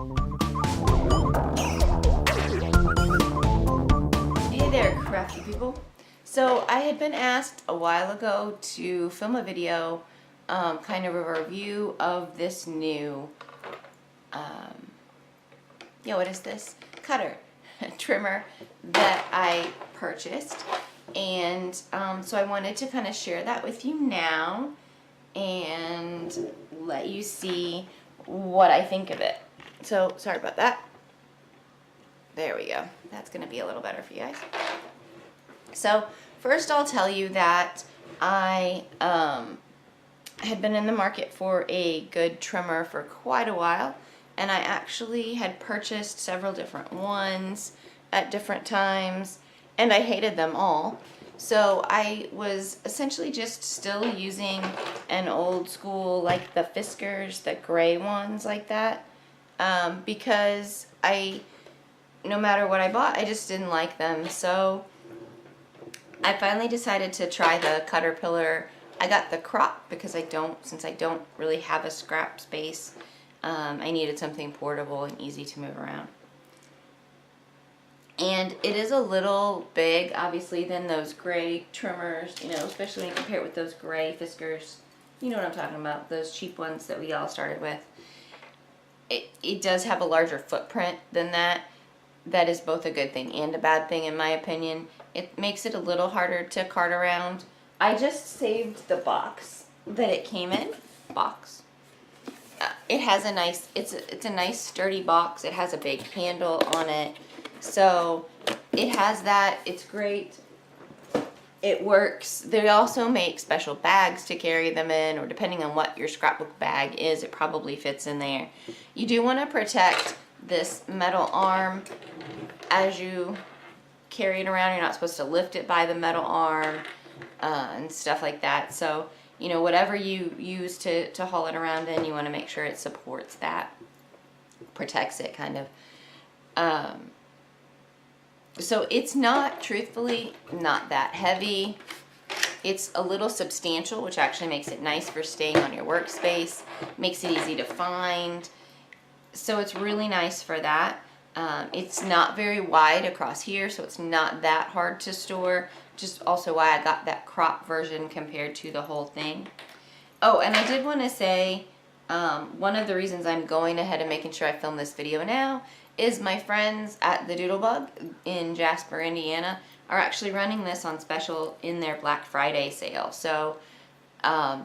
Hey there, crafty people. So I had been asked a while ago to film a video, kind of a review of this new, what is this? Cutter trimmer that I purchased. And so I wanted to kind of share that with you now and let you see what I think of it. So sorry about that. There we go. That's going to be a little better for you guys. So first I'll tell you that I had been in the market for a good trimmer for quite a while, and I actually had purchased several different ones at different times, and I hated them all. So I was essentially just still using an old school, like the Fiskars, the gray ones like that, because no matter what I bought, I just didn't like them. So I finally decided to try the Cuterpillar. I got the crop because since I don't really have a scrap space, I needed something portable and easy to move around. And it is a little big, obviously, than those gray trimmers, especially when you compare it with those gray Fiskars. You know what I'm talking about, those cheap ones that we all started with. It does have a larger footprint than that. That is both a good thing and a bad thing, in my opinion. It makes it a little harder to cart around. I just saved the box that it came in. It has a nice, it's a nice sturdy box. It has a big handle on it. So it has that. It's great. It works. They also make special bags to carry them in, or depending on what your scrapbook bag is, it probably fits in there. You do want to protect this metal arm as you carry it around. You're not supposed to lift it by the metal arm and stuff like that. So, whatever you use to haul it around in, you want to make sure it supports that, protects it kind of. So it's not, truthfully, not that heavy. It's a little substantial, which actually makes it nice for staying on your workspace, makes it easy to find. So it's really nice for that. It's not very wide across here, so it's not that hard to store. Just also why I got that crop version compared to the whole thing. Oh, and I did want to say, one of the reasons I'm going ahead and making sure I film this video now is my friends at the Doodlebug in Jasper, Indiana, are actually running this on special in their Black Friday sale. So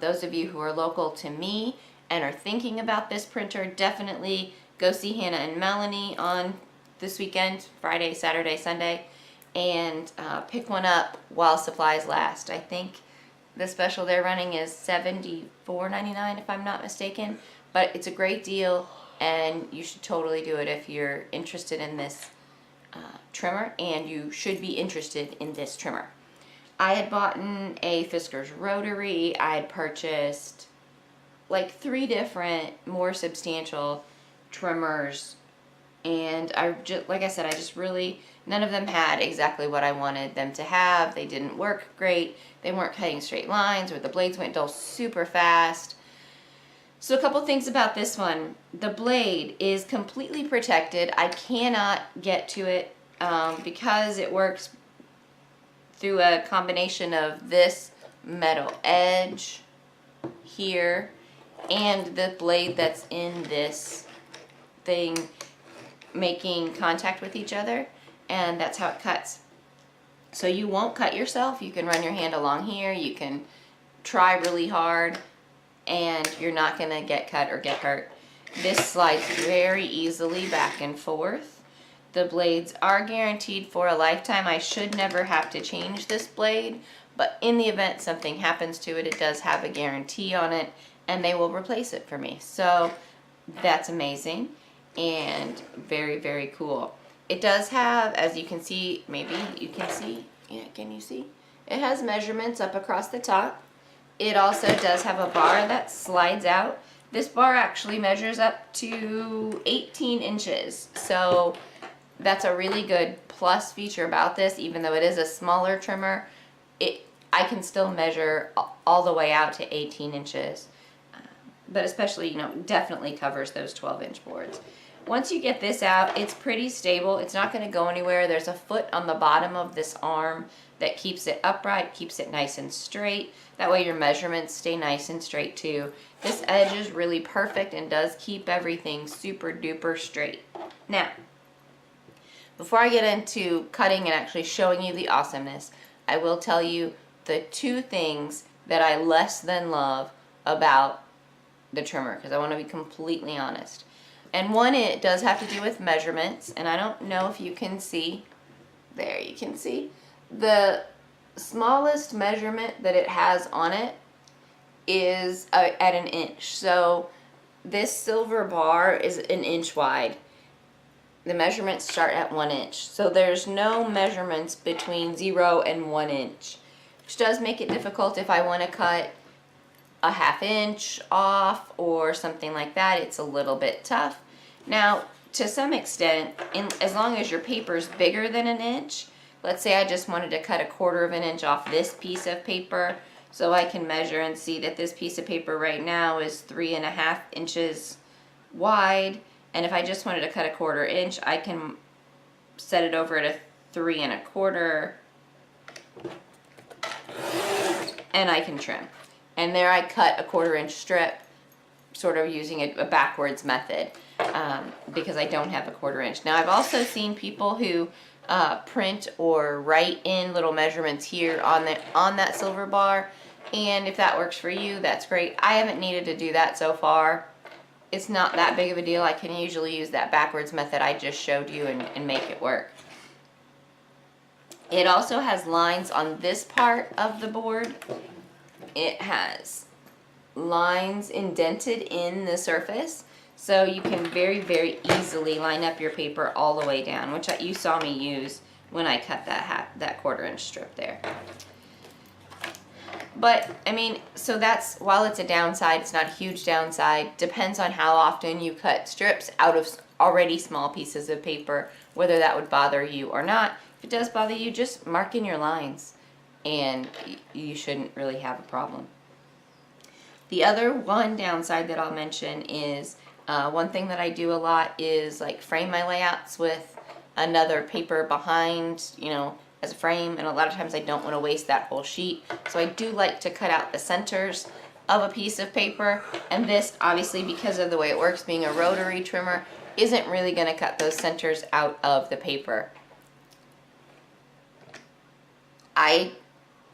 those of you who are local to me and are thinking about this printer, definitely go see Hannah and Melanie on this weekend, Friday, Saturday, Sunday, and pick one up while supplies last. I think the special they're running is $74.99 if I'm not mistaken, but it's a great deal, and you should totally do it if you're interested in this trimmer, and you should be interested in this trimmer. I had bought a Fiskars rotary. I had purchased like 3 different more substantial trimmers, and like I said, I just really, none of them had exactly what I wanted them to have. They didn't work great. They weren't cutting straight lines, or the blades went dull super fast. So a couple things about this one. The blade is completely protected. I cannot get to it because it works through a combination of this metal edge here and the blade that's in this thing making contact with each other, and that's how it cuts. So you won't cut yourself. You can run your hand along here. You can try really hard, and you're not going to get cut or get hurt. This slides very easily back and forth. The blades are guaranteed for a lifetime. I should never have to change this blade, but in the event something happens to it, it does have a guarantee on it, and they will replace it for me. So that's amazing and very, very cool. It does have, as you can see, maybe you can see, yeah, can you see? It has measurements up across the top. It also does have a bar that slides out. This bar actually measures up to 18 inches. So that's a really good plus feature about this. Even though it is a smaller trimmer, I can still measure all the way out to 18 inches. But especially, definitely covers those 12-inch boards. Once you get this out, it's pretty stable. It's not going to go anywhere. There's a foot on the bottom of this arm that keeps it upright, keeps it nice and straight. That way your measurements stay nice and straight too. This edge is really perfect and does keep everything super duper straight. Now, before I get into cutting and actually showing you the awesomeness, I will tell you the two things that I less than love about the trimmer, because I want to be completely honest. And one, it does have to do with measurements, and I don't know if you can see, there you can see, the smallest measurement that it has on it is at 1 inch. So this silver bar is 1 inch wide. The measurements start at 1 inch. So there's no measurements between 0 and 1 inch, which does make it difficult if I want to cut a 1/2 inch off or something like that. It's a little bit tough. Now, to some extent, as long as your paper is bigger than 1 inch, let's say I just wanted to cut 1/4 inch off this piece of paper, so I can measure and see that this piece of paper right now is 3.5 inches wide, and if I just wanted to cut 1/4 inch, I can set it over at a 3 1/4, and I can trim. And there I cut a 1/4 inch strip, sort of using a backwards method, because I don't have a 1/4 inch. Now I've also seen people who print or write in little measurements here on that silver bar, and if that works for you, that's great. I haven't needed to do that so far. It's not that big of a deal. I can usually use that backwards method I just showed you and make it work. It also has lines on this part of the board. It has lines indented in the surface, so you can very, very easily line up your paper all the way down, which you saw me use when I cut that 1/4 inch strip there. But, I mean, so that's, while it's a downside, it's not a huge downside. Depends on how often you cut strips out of already small pieces of paper, whether that would bother you or not. If it does bother you, just mark in your lines, and you shouldn't really have a problem. The other one downside that I'll mention is, one thing that I do a lot is like frame my layouts with another paper behind, as a frame, and a lot of times I don't want to waste that whole sheet. So I do like to cut out the centers of a piece of paper, and this, obviously, because of the way it works, being a rotary trimmer, isn't really going to cut those centers out of the paper. I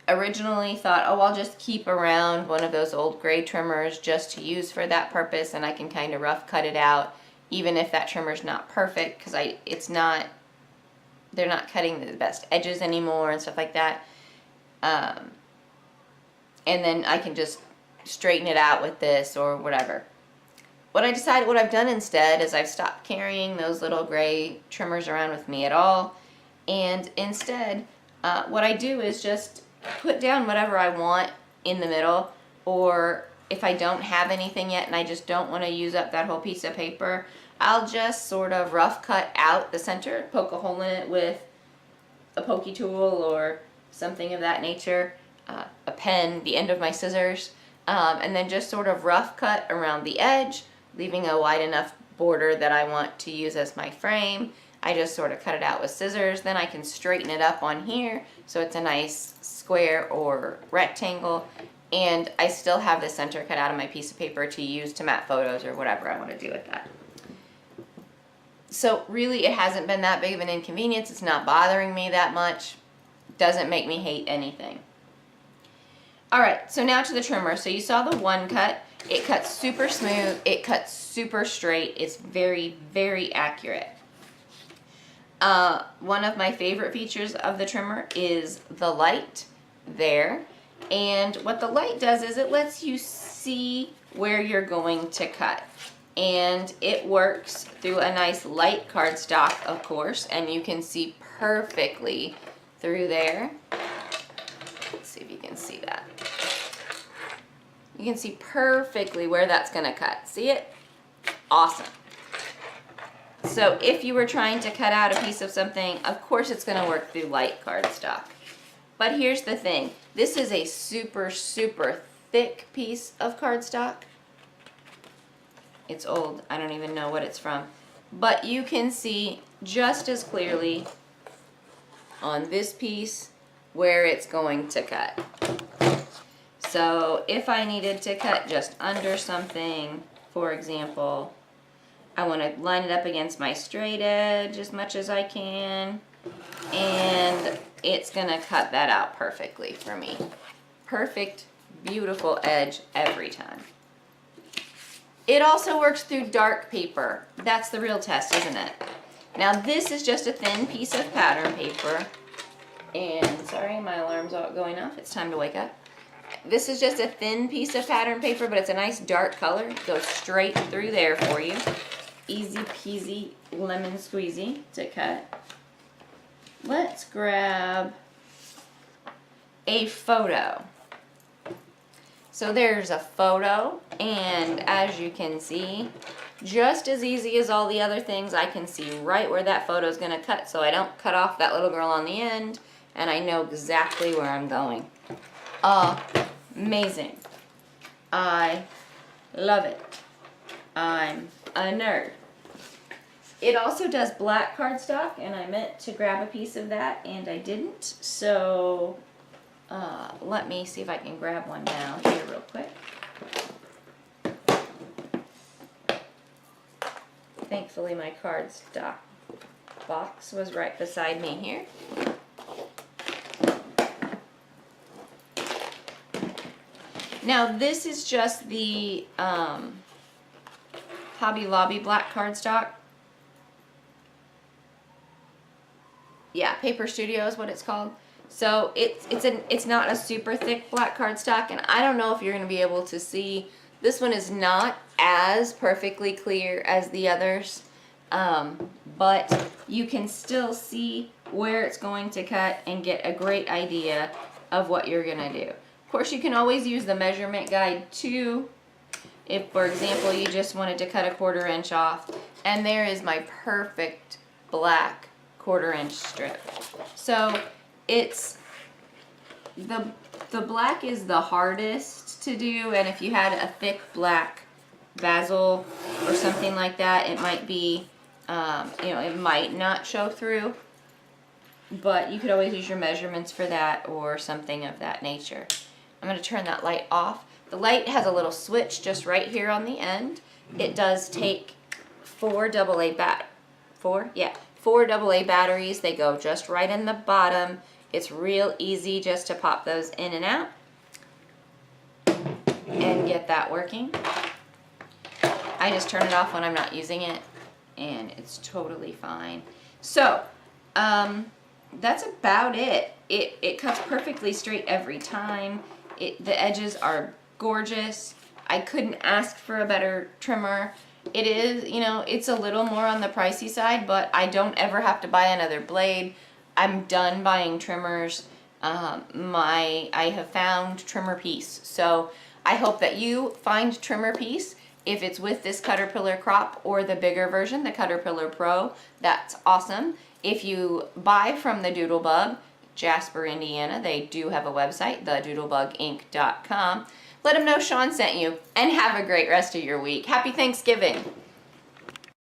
originally thought, oh, I'll just keep around one of those old gray trimmers just to use for that purpose, and I can kind of rough cut it out, even if that trimmer's not perfect, because they're not cutting the best edges anymore and stuff like that. And then I can just straighten it out with this or whatever. What I've done instead is I've stopped carrying those little gray trimmers around with me at all, and instead what I do is just put down whatever I want in the middle, or if I don't have anything yet and I just don't want to use up that whole piece of paper, I'll just sort of rough cut out the center, poke a hole in it with a pokey tool or something of that nature, a pen, the end of my scissors, and then just sort of rough cut around the edge, leaving a wide enough border that I want to use as my frame. I just sort of cut it out with scissors, then I can straighten it up on here so it's a nice square or rectangle, and I still have the center cut out of my piece of paper to use to map photos or whatever I want to do with that. So really, it hasn't been that big of an inconvenience. It's not bothering me that much. Doesn't make me hate anything. Alright, so now to the trimmer. So you saw the one cut. It cuts super smooth. It cuts super straight. It's very, very accurate. One of my favorite features of the trimmer is the light there. And what the light does is it lets you see where you're going to cut. And it works through a nice light cardstock, of course, and you can see perfectly through there. Let's see if you can see that. You can see perfectly where that's going to cut. See it? Awesome. So if you were trying to cut out a piece of something, of course it's going to work through light cardstock. But here's the thing. This is a super, super thick piece of cardstock. It's old. I don't even know what it's from. but you can see just as clearly on this piece where it's going to cut. So if I needed to cut just under something, for example, I want to line it up against my straight edge as much as I can, and it's going to cut that out perfectly for me. Perfect, beautiful edge every time. It also works through dark paper. That's the real test, isn't it? Now this is just a thin piece of pattern paper, and sorry, my alarm's going off. It's time to wake up. This is just a thin piece of pattern paper, but it's a nice dark color. It goes straight through there for you. Easy peasy lemon squeezy to cut. Let's grab a photo. So there's a photo, and as you can see, just as easy as all the other things, I can see right where that photo is going to cut, so I don't cut off that little girl on the end, and I know exactly where I'm going. Amazing. I love it. I'm a nerd. It also does black cardstock, and I meant to grab a piece of that, and I didn't, so let me see if I can grab one now here real quick. Thankfully my cardstock box was right beside me here. Now this is just the Hobby Lobby black cardstock. Yeah, Paper Studio is what it's called. So it's not a super thick black cardstock, and I don't know if you're going to be able to see. This one is not as perfectly clear as the others, but you can still see where it's going to cut and get a great idea of what you're going to do. Of course, you can always use the measurement guide too, if, for example, you just wanted to cut a 1/4 inch off. And there is my perfect black 1/4 inch strip. So it's the black is the hardest to do, and if you had a thick black basil or something like that, it might be it might not show through, but you could always use your measurements for that or something of that nature. I'm going to turn that light off. The light has a little switch just right here on the end. It does take 4 AA batteries. They go just right in the bottom. It's real easy just to pop those in and out and get that working. I just turn it off when I'm not using it, and it's totally fine. So that's about it. It cuts perfectly straight every time. The edges are gorgeous. I couldn't ask for a better trimmer. It is, it's a little more on the pricey side, but I don't ever have to buy another blade. I'm done buying trimmers. I have found trimmer piece. So I hope that you find trimmer piece. If it's with this Cuterpillar crop or the bigger version, the Cuterpillar Pro, that's awesome. If you buy from the Doodlebug, Jasper, Indiana, they do have a website, thedoodlebuginc.com. Let them know Sean sent you, and have a great rest of your week. Happy Thanksgiving.